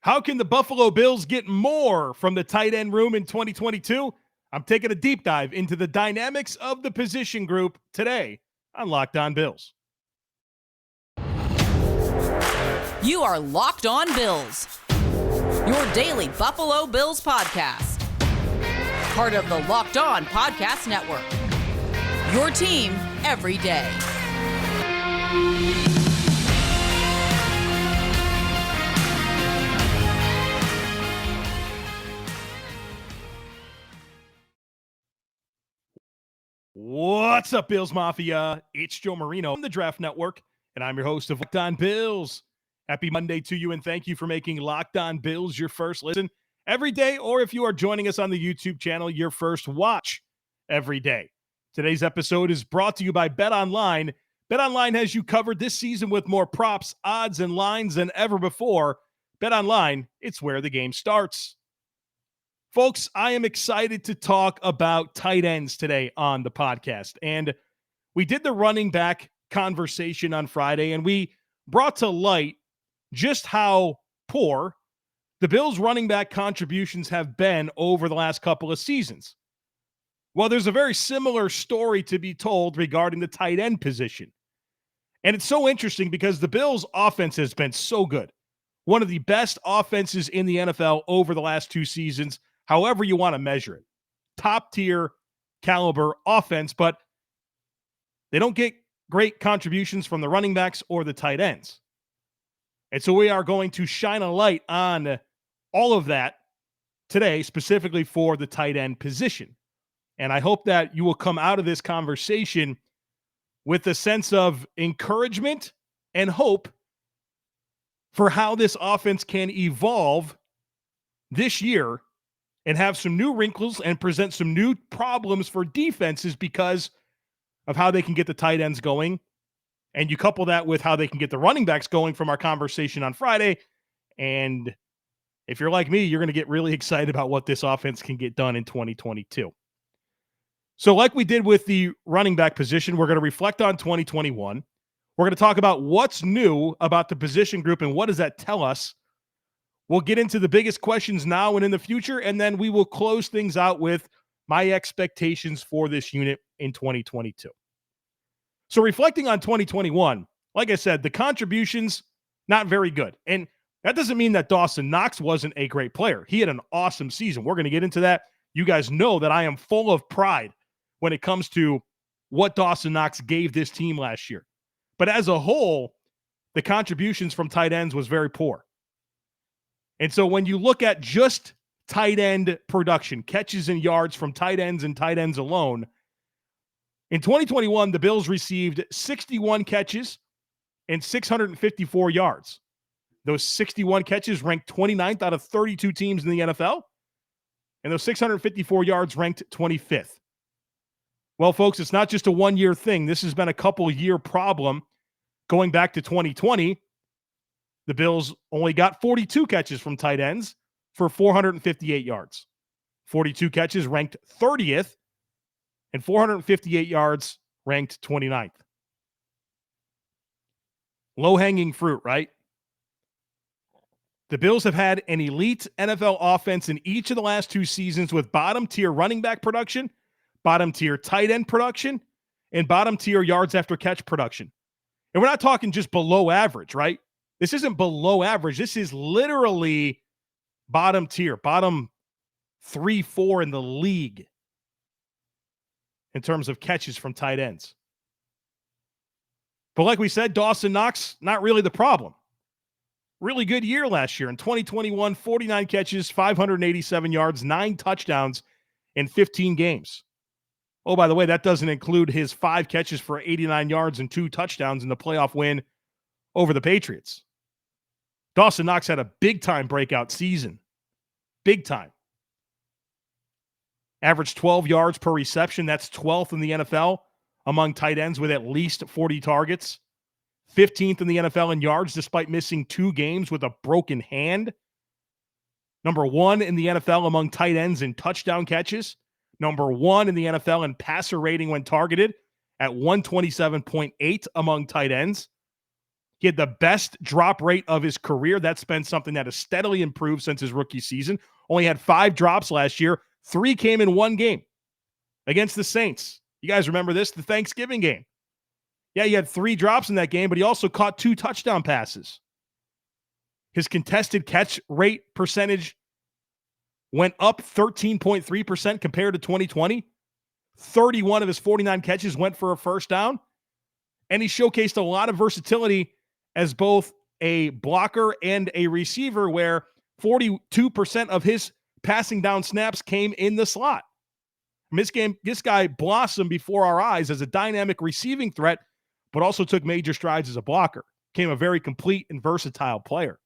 How can the Buffalo Bills get more from the tight end room in 2022? I'm taking a deep dive into the dynamics of the position group today on Locked On Bills. You are Locked On Bills, your daily Buffalo Bills podcast. Part of the Locked On Podcast Network, your team every day. What's up, Bills Mafia? It's Joe Marino from the Draft Network, and I'm your host of Locked On Bills. Happy Monday to you, and thank you for making Locked On Bills your first listen every day, or if you are joining us on the YouTube channel, your first watch every day. Today's episode is brought to you by BetOnline. BetOnline has you covered this season with more props, odds, and lines than ever before. BetOnline, it's where the game starts. Folks, I am excited to talk about tight ends today on the podcast. And we did the running back conversation on Friday, and we brought to light just how poor the Bills' running back contributions have been over the last couple of seasons. Well, there's a very similar story to be told regarding the tight end position. And it's so interesting because the Bills' offense has been so good. One of the best offenses in the NFL over the last two seasons, however you want to measure it. Top tier caliber offense, but they don't get great contributions from the running backs or the tight ends. And so we are going to shine a light on all of that today, specifically for the tight end position. And I hope that you will come out of this conversation with a sense of encouragement and hope for how this offense can evolve this year and have some new wrinkles and present some new problems for defenses because of how they can get the tight ends going. And you couple that with how they can get the running backs going from our conversation on Friday. And if you're like me, you're going to get really excited about what this offense can get done in 2022. So like we did with the running back position, we're going to reflect on 2021. We're going to talk about what's new about the position group and what does that tell us. We'll get into the biggest questions now and in the future, and then we will close things out with my expectations for this unit in 2022. So reflecting on 2021, like I said, the contributions, not very good. And that doesn't mean that Dawson Knox wasn't a great player. He had an awesome season. We're going to get into that. You guys know that I am full of pride when it comes to what Dawson Knox gave this team last year. But as a whole, the contributions from tight ends was very poor. And so when you look at just tight end production, catches and yards from tight ends and tight ends alone, in 2021, the Bills received 61 catches and 654 yards. Those 61 catches ranked 29th out of 32 teams in the NFL, and those 654 yards ranked 25th. Well, folks, it's not just a one-year thing. This has been a couple-year problem going back to 2020. The Bills only got 42 catches from tight ends for 458 yards. 42 catches ranked 30th, and 458 yards ranked 29th. Low-hanging fruit, right? The Bills have had an elite NFL offense in each of the last two seasons with bottom-tier running back production, bottom-tier tight end production, and bottom-tier yards after catch production. And we're not talking just below average, right? This isn't below average. This is literally bottom tier, bottom 3-4 in the league in terms of catches from tight ends. But like we said, Dawson Knox, not really the problem. Really good year last year. In 2021, 49 catches, 587 yards, 9 touchdowns in 15 games. Oh, by the way, that doesn't include his 5 catches for 89 yards and 2 touchdowns in the playoff win over the Patriots. Dawson Knox had a big-time breakout season. Big time. Averaged 12 yards per reception. That's 12th in the NFL among tight ends with at least 40 targets. 15th in the NFL in yards despite missing 2 games with a broken hand. Number 1 in the NFL among tight ends in touchdown catches. Number 1 in the NFL in passer rating when targeted at 127.8 among tight ends. He had the best drop rate of his career. That's been something that has steadily improved since his rookie season. Only had 5 drops last year. 3 came in one game against the Saints. You guys remember this? The Thanksgiving game. Yeah, he had 3 drops in that game, but he also caught 2 touchdown passes. His contested catch rate percentage went up 13.3% compared to 2020. 31 of his 49 catches went for a first down. And he showcased a lot of versatility as both a blocker and a receiver, where 42% of his passing down snaps came in the slot. This guy blossomed before our eyes as a dynamic receiving threat, but also took major strides as a blocker. Became a very complete and versatile player,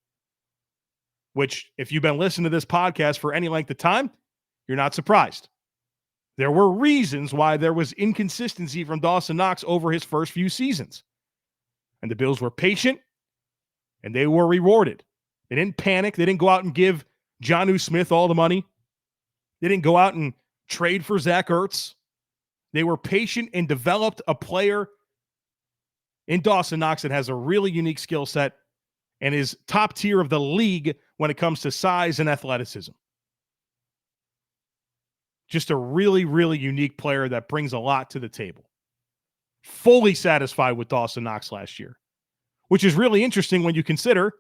which, if you've been listening to this podcast for any length of time, you're not surprised. There were reasons why there was inconsistency from Dawson Knox over his first few seasons. And the Bills were patient, and they were rewarded. They didn't panic. They didn't go out and give Jonnu Smith all the money. They didn't go out and trade for Zach Ertz. They were patient and developed a player in Dawson Knox that has a really unique skill set and is top tier of the league when it comes to size and athleticism. Just a really, really unique player that brings a lot to the table. Fully satisfied with Dawson Knox last year, which is really interesting when you consider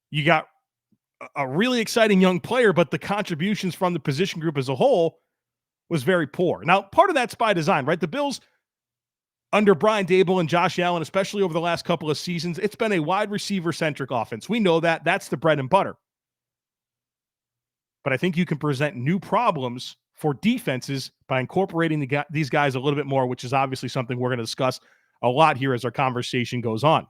you got a really exciting young player, but the contributions from the position group as a whole was very poor. Now, part of that's by design, right? The Bills, under Brian Daboll and Josh Allen, especially over the last couple of seasons, it's been a wide receiver-centric offense. We know that. That's the bread and butter. But I think you can present new problems for defenses by incorporating these guys a little bit more, which is obviously something we're going to discuss a lot here as our conversation goes on.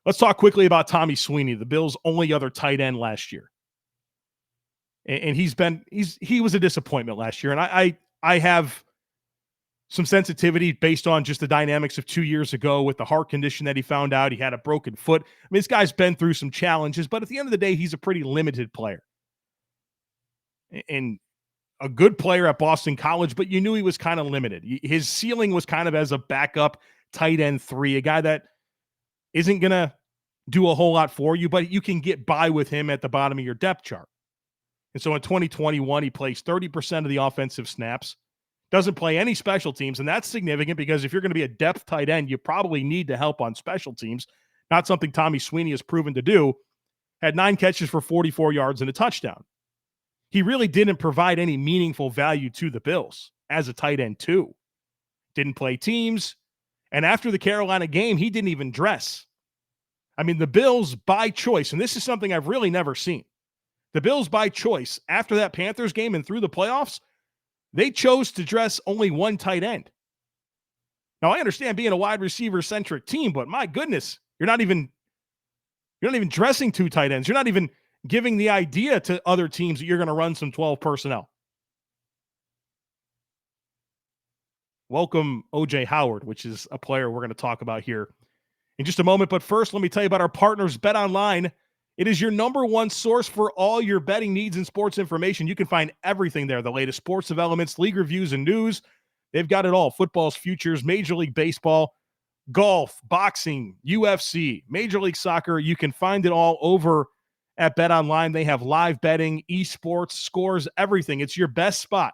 Let's talk quickly about Tommy Sweeney, the Bills' only other tight end last year. And he was a disappointment last year. And I have some sensitivity based on just the dynamics of 2 years ago with the heart condition that he found out. He had a broken foot. I mean, this guy's been through some challenges, but at the end of the day, he's a pretty limited player. And a good player at Boston College, but you knew he was kind of limited. His ceiling was kind of as a backup tight end 3, a guy that isn't going to do a whole lot for you, but you can get by with him at the bottom of your depth chart. And so in 2021, he plays 30% of the offensive snaps, doesn't play any special teams, and that's significant because if you're going to be a depth tight end, you probably need to help on special teams, not something Tommy Sweeney has proven to do. Had 9 catches for 44 yards and a touchdown. He really didn't provide any meaningful value to the Bills as a tight end 2. Didn't play teams. And after the Carolina game, he didn't even dress. I mean, the Bills by choice, and this is something I've really never seen. The Bills by choice, after that Panthers game and through the playoffs, they chose to dress only one tight end. Now, I understand being a wide receiver-centric team, but my goodness, you're not even dressing 2 tight ends. You're not even giving the idea to other teams that you're going to run some 12 personnel. Welcome O.J. Howard, which is a player we're going to talk about here in just a moment. But first, let me tell you about our partners, BetOnline. It is your number one source for all your betting needs and sports information. You can find everything there, the latest sports developments, league reviews, and news. They've got it all. Football's futures, Major League Baseball, golf, boxing, UFC, Major League Soccer. You can find it all over at BetOnline. They have live betting, esports, scores, everything. It's your best spot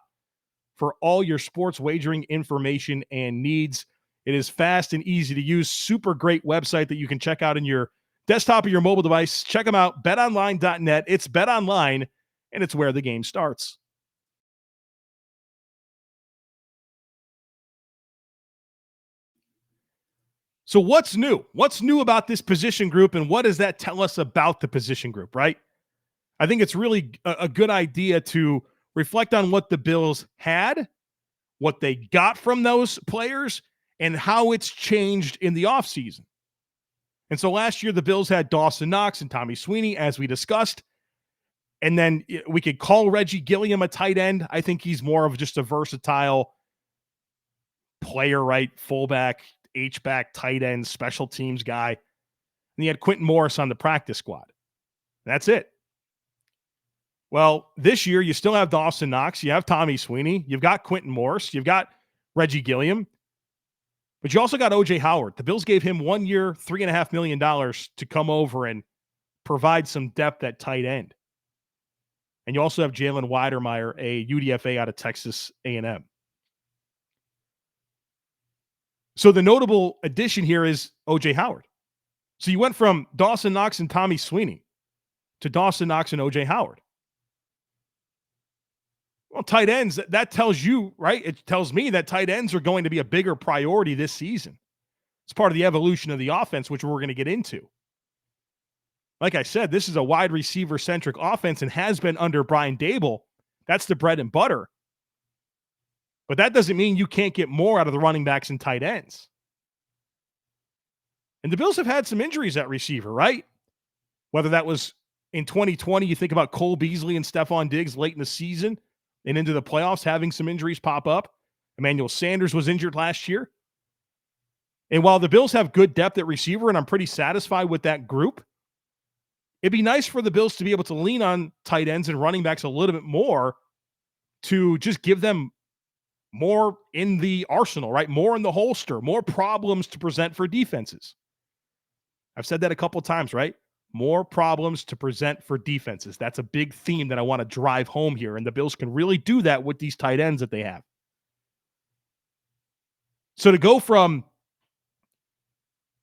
for all your sports wagering information and needs. It is fast and easy to use. Super great website that you can check out in your desktop or your mobile device. Check them out, betonline.net. It's BetOnline, and it's where the game starts. So what's new? What's new about this position group, and what does that tell us about the position group, right? I think it's really a good idea to reflect on what the Bills had, what they got from those players, and how it's changed in the offseason. And so last year, the Bills had Dawson Knox and Tommy Sweeney, as we discussed. And then we could call Reggie Gilliam a tight end. I think he's more of just a versatile player, right? Fullback, H-back, tight end, special teams guy. And he had Quentin Morris on the practice squad. That's it. Well, this year, you still have Dawson Knox. You have Tommy Sweeney. You've got Quentin Morris. You've got Reggie Gilliam. But you also got O.J. Howard. The Bills gave him 1 year, $3.5 million to come over and provide some depth at tight end. And you also have Jalen Weidermeyer, a UDFA out of Texas A&M. So the notable addition here is O.J. Howard. So you went from Dawson Knox and Tommy Sweeney to Dawson Knox and O.J. Howard. Well, tight ends, that tells you, right? It tells me that tight ends are going to be a bigger priority this season. It's part of the evolution of the offense, which we're going to get into. Like I said, this is a wide receiver-centric offense and has been under Brian Daboll. That's the bread and butter. But that doesn't mean you can't get more out of the running backs and tight ends. And the Bills have had some injuries at receiver, right? Whether that was in 2020, you think about Cole Beasley and Stephon Diggs late in the season and into the playoffs having some injuries pop up. Emmanuel Sanders was injured last year. And while the Bills have good depth at receiver, and I'm pretty satisfied with that group, it'd be nice for the Bills to be able to lean on tight ends and running backs a little bit more to just give them more in the arsenal, right? More in the holster, more problems to present for defenses. I've said that a couple of times, right? More problems to present for defenses. That's a big theme that I want to drive home here, and the Bills can really do that with these tight ends that they have. So to go from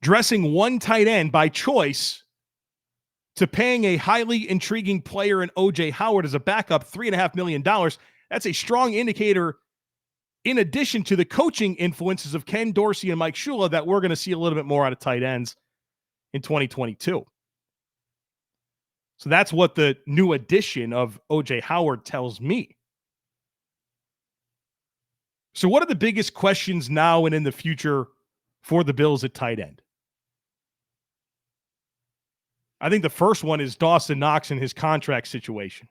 dressing one tight end by choice to paying a highly intriguing player in O.J. Howard as a backup, $3.5 million, that's a strong indicator, in addition to the coaching influences of Ken Dorsey and Mike Shula, that we're going to see a little bit more out of tight ends in 2022. So that's what the new addition of O.J. Howard tells me. So what are the biggest questions now and in the future for the Bills at tight end? I think the first one is Dawson Knox and his contract situation.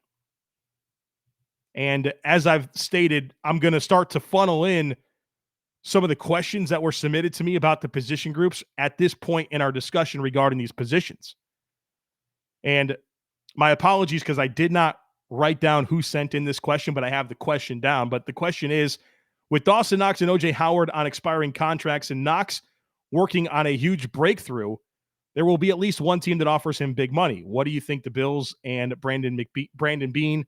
And as I've stated, I'm going to start to funnel in some of the questions that were submitted to me about the position groups at this point in our discussion regarding these positions. And my apologies, because I did not write down who sent in this question, but I have the question down. But the question is, with Dawson Knox and O.J. Howard on expiring contracts and Knox working on a huge breakthrough, there will be at least one team that offers him big money. What do you think the Bills and Brandon Beane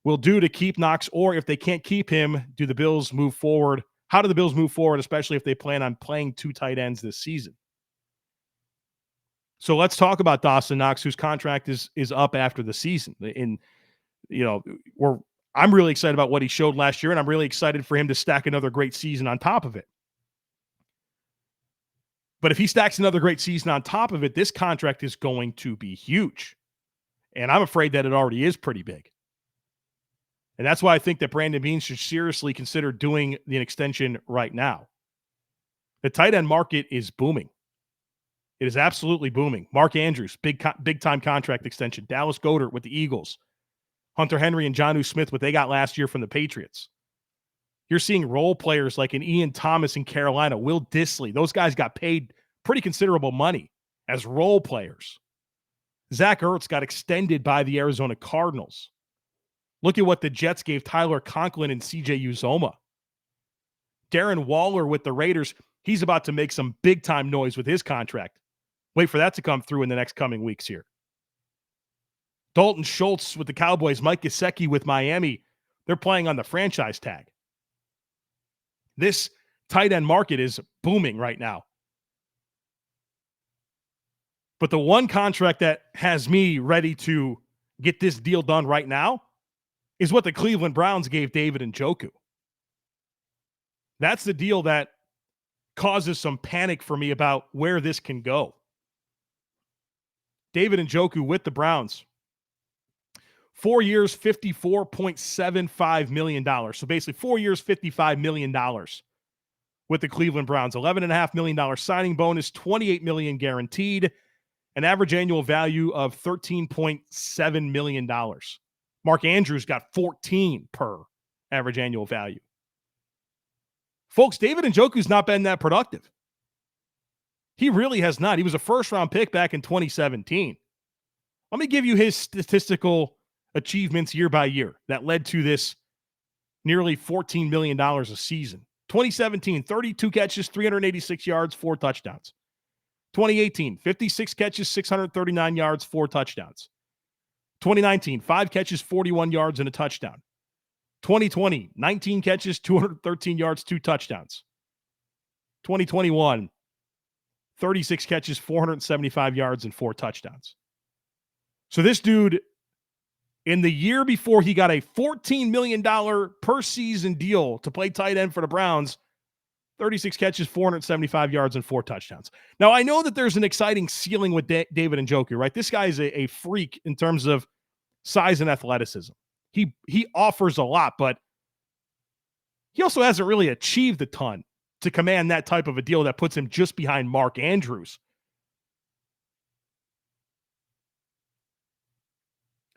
will do to keep Knox? Or if they can't keep him, do the Bills move forward? How do the Bills move forward, especially if they plan on playing two tight ends this season? So let's talk about Dawson Knox, whose contract is up after the season. And, I'm really excited about what he showed last year, and I'm really excited for him to stack another great season on top of it. But if he stacks another great season on top of it, this contract is going to be huge. And I'm afraid that it already is pretty big. And that's why I think that Brandon Beane should seriously consider doing the extension right now. The tight end market is booming. It is absolutely booming. Mark Andrews, big-time contract extension. Dallas Goedert with the Eagles. Hunter Henry and Jonnu Smith, what they got last year from the Patriots. You're seeing role players like an Ian Thomas in Carolina, Will Dissly. Those guys got paid pretty considerable money as role players. Zach Ertz got extended by the Arizona Cardinals. Look at what the Jets gave Tyler Conklin and CJ Uzoma. Darren Waller with the Raiders, he's about to make some big-time noise with his contract. Wait for that to come through in the next coming weeks here. Dalton Schultz with the Cowboys, Mike Gesicki with Miami, they're playing on the franchise tag. This tight end market is booming right now. But the one contract that has me ready to get this deal done right now is what the Cleveland Browns gave David Njoku. That's the deal that causes some panic for me about where this can go. David Njoku with the Browns. 4 years, $54.75 million. So basically 4 years, $55 million with the Cleveland Browns. $11.5 million signing bonus, $28 million guaranteed, an average annual value of $13.7 million. Mark Andrews got 14 per average annual value. Folks, David Njoku's not been that productive. He really has not. He was a first-round pick back in 2017. Let me give you his statistical achievements year by year that led to this nearly $14 million a season. 2017, 32 catches, 386 yards, 4 touchdowns. 2018, 56 catches, 639 yards, 4 touchdowns. 2019, 5 catches, 41 yards, and a touchdown. 2020, 19 catches, 213 yards, 2 touchdowns. 2021, 36 catches, 475 yards, and 4 touchdowns. So this dude, in the year before he got a $14 million per season deal to play tight end for the Browns, 36 catches, 475 yards, and 4 touchdowns. Now, I know that there's an exciting ceiling with David Njoku, right? This guy is a freak in terms of size and athleticism. He offers a lot, but he also hasn't really achieved a ton to command that type of a deal that puts him just behind Mark Andrews.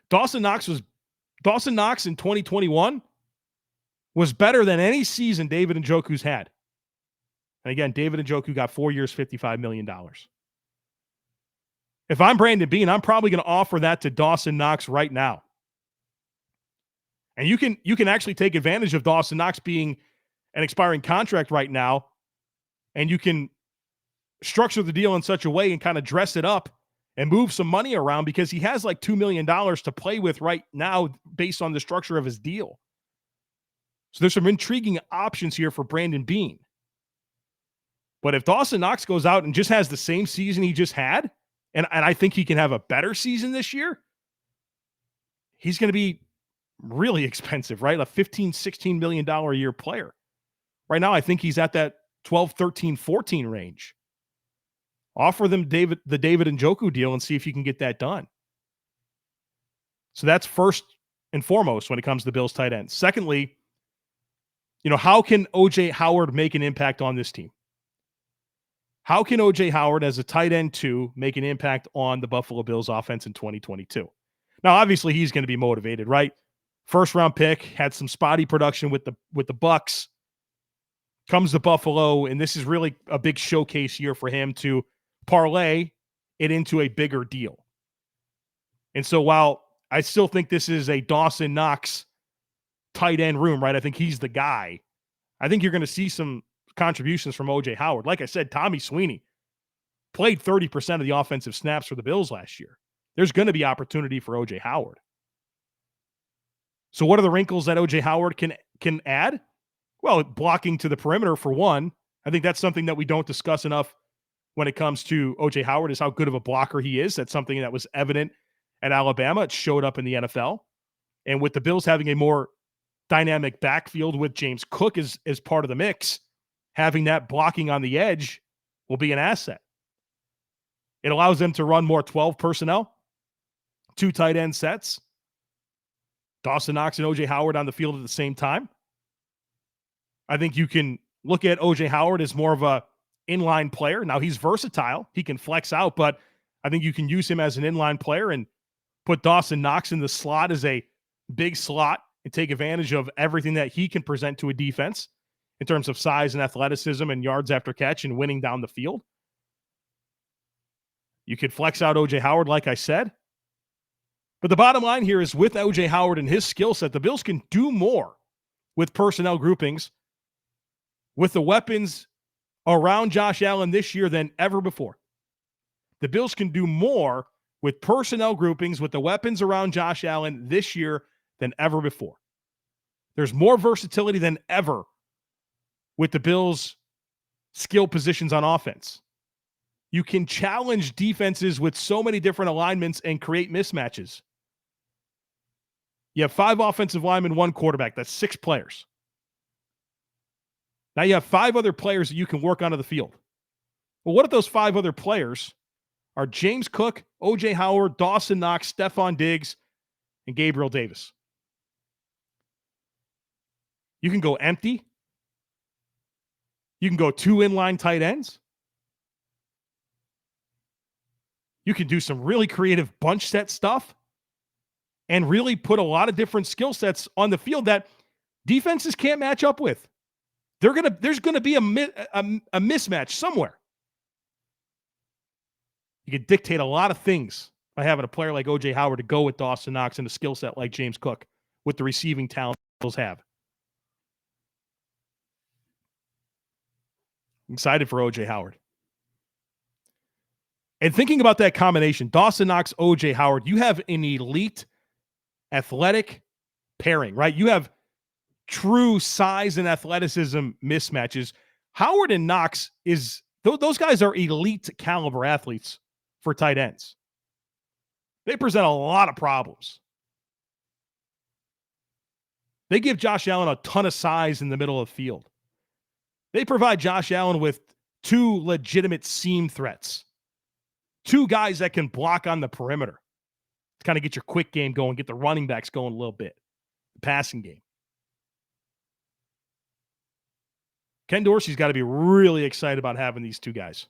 Dawson Knox in 2021 was better than any season David Njoku's had. And again, David Njoku got 4 years, $55 million. If I'm Brandon Beane, I'm probably going to offer that to Dawson Knox right now. And you can actually take advantage of Dawson Knox being an expiring contract right now, and you can structure the deal in such a way and kind of dress it up and move some money around because he has like $2 million to play with right now based on the structure of his deal. So there's some intriguing options here for Brandon Beane. But if Dawson Knox goes out and just has the same season he just had, and I think he can have a better season this year, he's going to be really expensive, right? A $15, $16 million a year player. Right now, I think he's at that 12, 13, 14 range. Offer them the David Njoku deal and see if you can get that done. So that's first and foremost when it comes to the Bills tight end. Secondly, how can O.J. Howard make an impact on this team? How can O.J. Howard, as a tight end 2, make an impact on the Buffalo Bills offense in 2022? Now, obviously, he's going to be motivated, right? First round pick, had some spotty production with the Bucks. Comes to Buffalo, and this is really a big showcase year for him to parlay it into a bigger deal. And so while I still think this is a Dawson Knox tight end room, right? I think he's the guy. I think you're going to see some contributions from O.J. Howard. Like I said, Tommy Sweeney played 30% of the offensive snaps for the Bills last year. There's going to be opportunity for O.J. Howard. So what are the wrinkles that O.J. Howard can add? Well, blocking to the perimeter, for one. I think that's something that we don't discuss enough when it comes to O.J. Howard, is how good of a blocker he is. That's something that was evident at Alabama. It showed up in the NFL. And with the Bills having a more dynamic backfield with James Cook as part of the mix, having that blocking on the edge will be an asset. It allows them to run more 12 personnel, 2 tight end sets, Dawson Knox and O.J. Howard on the field at the same time. I think you can look at O.J. Howard as more of a inline player. Now, he's versatile. He can flex out, but I think you can use him as an inline player and put Dawson Knox in the slot as a big slot and take advantage of everything that he can present to a defense in terms of size and athleticism and yards after catch and winning down the field. You could flex out O.J. Howard, like I said. But the bottom line here is, with O.J. Howard and his skill set, the Bills can do more with personnel groupings, with the weapons around Josh Allen this year than ever before. The Bills can do more with personnel groupings, with the weapons around Josh Allen this year than ever before. There's more versatility than ever with the Bills' skill positions on offense. You can challenge defenses with so many different alignments and create mismatches. You have 5 offensive linemen, 1 quarterback. That's 6 players. Now you have 5 other players that you can work onto the field. Well, what if those 5 other players are James Cook, O.J. Howard, Dawson Knox, Stephon Diggs, and Gabriel Davis? You can go empty. You can go 2 inline tight ends. You can do some really creative bunch set stuff and really put a lot of different skill sets on the field that defenses can't match up with. There's going to be a mismatch somewhere. You can dictate a lot of things by having a player like O.J. Howard to go with Dawson Knox and a skill set like James Cook with the receiving talent the Bills have. Excited for O.J. Howard. And thinking about that combination, Dawson Knox, O.J. Howard, you have an elite athletic pairing, right? You have true size and athleticism mismatches. Howard and Knox those guys are elite caliber athletes for tight ends. They present a lot of problems. They give Josh Allen a ton of size in the middle of the field. They provide Josh Allen with two legitimate seam threats. Two guys that can block on the perimeter to kind of get your quick game going, get the running backs going a little bit, the passing game. Ken Dorsey's got to be really excited about having these two guys.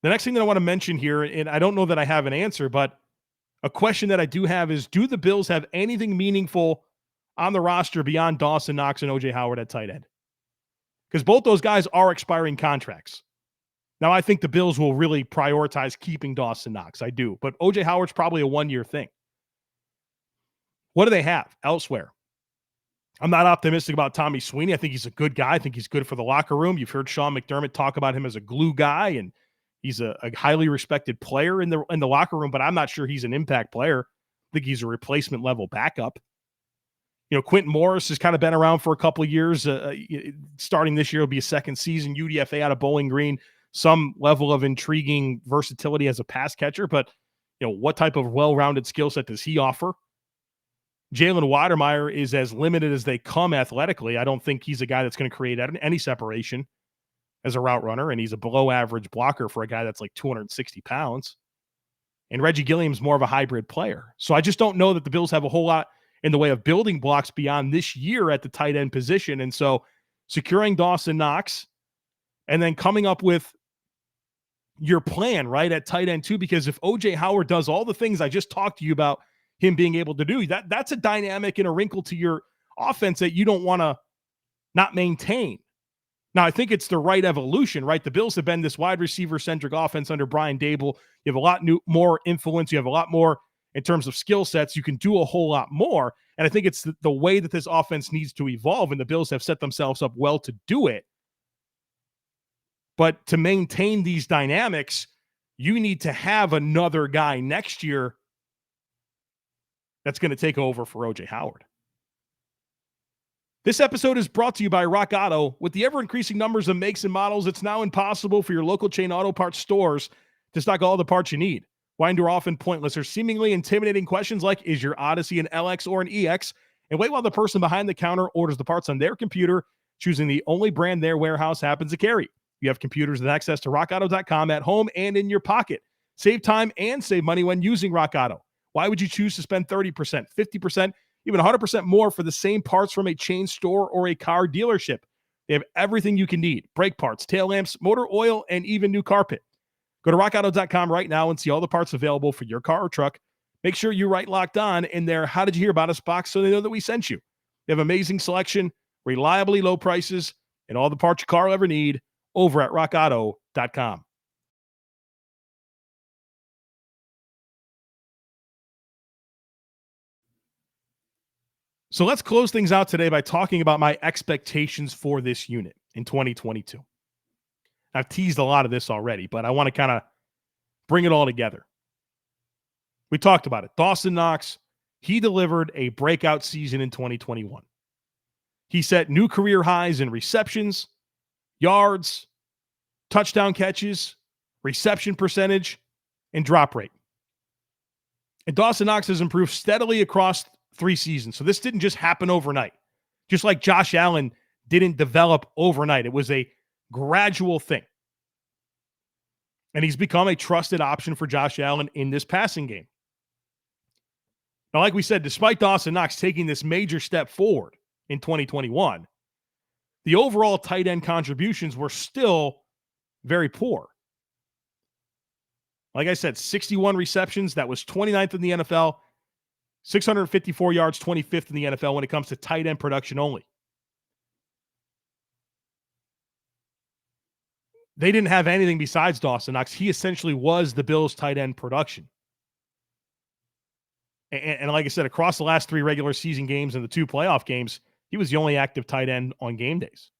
The next thing that I want to mention here, and I don't know that I have an answer, but a question that I do have is, do the Bills have anything meaningful on the roster beyond Dawson Knox and O.J. Howard at tight end? Because both those guys are expiring contracts. Now, I think the Bills will really prioritize keeping Dawson Knox. I do. But O.J. Howard's probably a one-year thing. What do they have elsewhere? I'm not optimistic about Tommy Sweeney. I think he's a good guy. I think he's good for the locker room. You've heard Sean McDermott talk about him as a glue guy, and he's a highly respected player in the locker room, but I'm not sure he's an impact player. I think he's a replacement level backup. Quentin Morris has kind of been around for a couple of years. Starting this year will be a second season. UDFA out of Bowling Green. Some level of intriguing versatility as a pass catcher, but what type of well-rounded skill set does he offer? Jalen Watermeyer is as limited as they come athletically. I don't think he's a guy that's going to create any separation as a route runner, and he's a below-average blocker for a guy that's like 260 pounds. And Reggie Gilliam's more of a hybrid player. So I just don't know that the Bills have a whole lot in the way of building blocks beyond this year at the tight end position. And so securing Dawson Knox and then coming up with your plan, right, at tight end too, because if O.J. Howard does all the things I just talked to you about him being able to do, that's a dynamic and a wrinkle to your offense that you don't want to not maintain. Now, I think it's the right evolution, right? The Bills have been this wide receiver-centric offense under Brian Dable. You have a lot more influence. You have a lot more in terms of skill sets. You can do a whole lot more. And I think it's the way that this offense needs to evolve, and the Bills have set themselves up well to do it. But to maintain these dynamics, you need to have another guy next year that's going to take over for O.J. Howard. This episode is brought to you by Rock Auto. With the ever-increasing numbers of makes and models, it's now impossible for your local chain auto parts stores to stock all the parts you need. Why endure often pointless or seemingly intimidating questions like, is your Odyssey an LX or an EX? And wait while the person behind the counter orders the parts on their computer, choosing the only brand their warehouse happens to carry. You have computers with access to rockauto.com at home and in your pocket. Save time and save money when using Rock Auto. Why would you choose to spend 30%, 50%, even 100% more for the same parts from a chain store or a car dealership? They have everything you can need: brake parts, tail lamps, motor oil, and even new carpet. Go to rockauto.com right now and see all the parts available for your car or truck. Make sure you write Locked On in their How Did You Hear About Us box so they know that we sent you. They have amazing selection, reliably low prices, and all the parts your car will ever need over at rockauto.com. So let's close things out today by talking about my expectations for this unit in 2022. I've teased a lot of this already, but I want to kind of bring it all together. We talked about it. Dawson Knox, he delivered a breakout season in 2021. He set new career highs in receptions, yards, touchdown catches, reception percentage, and drop rate. And Dawson Knox has improved steadily across 3 seasons. So this didn't just happen overnight. Just like Josh Allen didn't develop overnight. It was a gradual thing. And he's become a trusted option for Josh Allen in this passing game. Now, like we said, despite Dawson Knox taking this major step forward in 2021, the overall tight end contributions were still very poor. Like I said, 61 receptions. That was 29th in the NFL. 654 yards, 25th in the NFL when it comes to tight end production only. They didn't have anything besides Dawson Knox. He essentially was the Bills' tight end production. And like I said, across the last 3 regular season games and the 2 playoff games, he was the only active tight end on game days.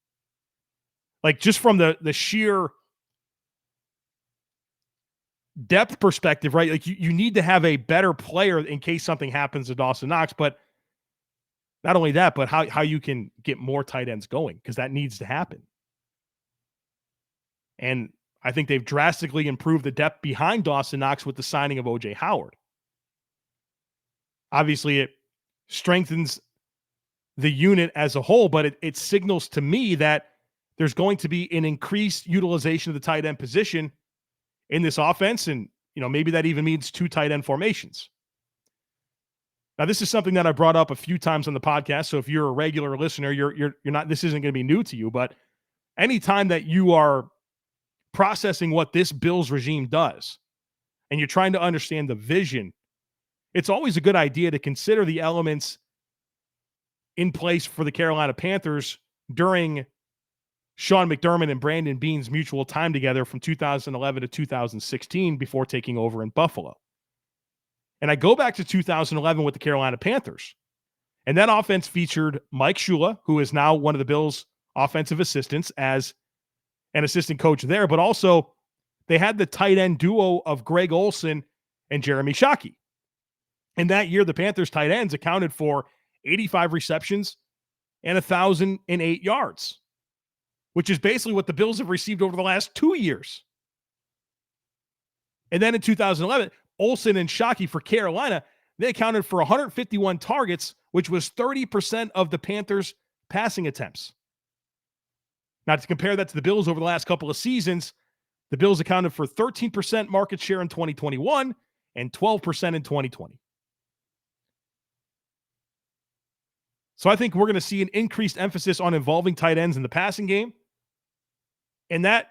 Like, just from the sheer depth perspective, right? Like, you need to have a better player in case something happens to Dawson Knox. But not only that, but how you can get more tight ends going, because that needs to happen. And I think they've drastically improved the depth behind Dawson Knox with the signing of O.J. Howard. Obviously, it strengthens the unit as a whole, but it signals to me that there's going to be an increased utilization of the tight end position in this offense. And, maybe that even means 2 tight end formations. Now, this is something that I brought up a few times on the podcast. So if you're a regular listener, you're not, this isn't going to be new to you, but anytime that you are processing what this Bills regime does and you're trying to understand the vision, it's always a good idea to consider the elements in place for the Carolina Panthers during Sean McDermott and Brandon Beane's mutual time together from 2011 to 2016 before taking over in Buffalo. And I go back to 2011 with the Carolina Panthers. And that offense featured Mike Shula, who is now one of the Bills' offensive assistants as an assistant coach there. But also, they had the tight end duo of Greg Olsen and Jeremy Shockey. And that year, the Panthers' tight ends accounted for 85 receptions and 1,008 yards, which is basically what the Bills have received over the last 2 years. And then in 2011, Olsen and Shockey for Carolina, they accounted for 151 targets, which was 30% of the Panthers' passing attempts. Now, to compare that to the Bills over the last couple of seasons, the Bills accounted for 13% market share in 2021 and 12% in 2020. So I think we're going to see an increased emphasis on involving tight ends in the passing game. And that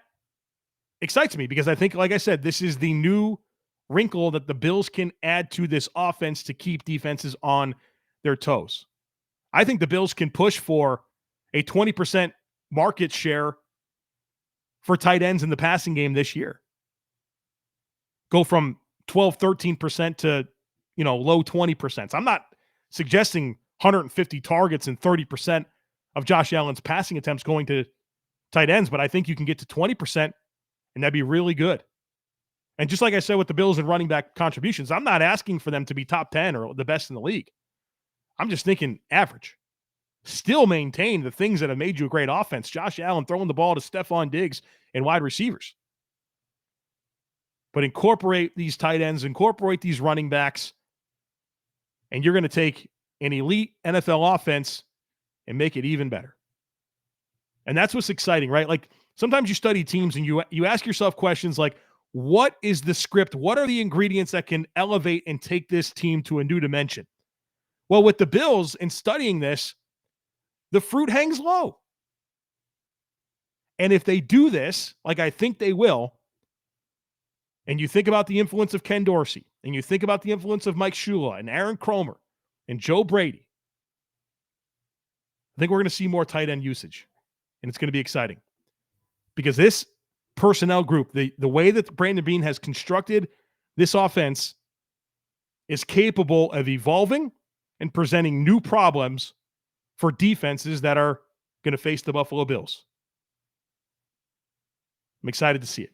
excites me because I think, like I said, this is the new wrinkle that the Bills can add to this offense to keep defenses on their toes. I think the Bills can push for a 20% market share for tight ends in the passing game this year. Go from 12, 13% to, low 20%. I'm not suggesting 150 targets and 30% of Josh Allen's passing attempts going to tight ends, but I think you can get to 20%, and that'd be really good. And just like I said with the Bills and running back contributions, I'm not asking for them to be top 10 or the best in the league. I'm just thinking average. Still maintain the things that have made you a great offense. Josh Allen throwing the ball to Stephon Diggs and wide receivers. But incorporate these tight ends, incorporate these running backs, and you're going to take an elite NFL offense and make it even better. And that's what's exciting, right? Like, sometimes you study teams and you ask yourself questions like, what is the script? What are the ingredients that can elevate and take this team to a new dimension? Well, with the Bills, in studying this, the fruit hangs low. And if they do this, like I think they will, and you think about the influence of Ken Dorsey, and you think about the influence of Mike Shula and Aaron Kromer and Joe Brady, I think we're going to see more tight end usage. And it's going to be exciting. Because this personnel group, the way that Brandon Beane has constructed this offense is capable of evolving and presenting new problems for defenses that are going to face the Buffalo Bills. I'm excited to see it.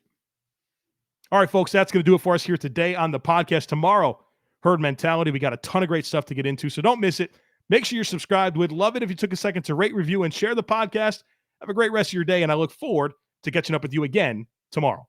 All right, folks, that's going to do it for us here today on the podcast. Tomorrow, Herd Mentality. We got a ton of great stuff to get into, so don't miss it. Make sure you're subscribed. We'd love it if you took a second to rate, review, and share the podcast. Have a great rest of your day, and I look forward to catching up with you again tomorrow.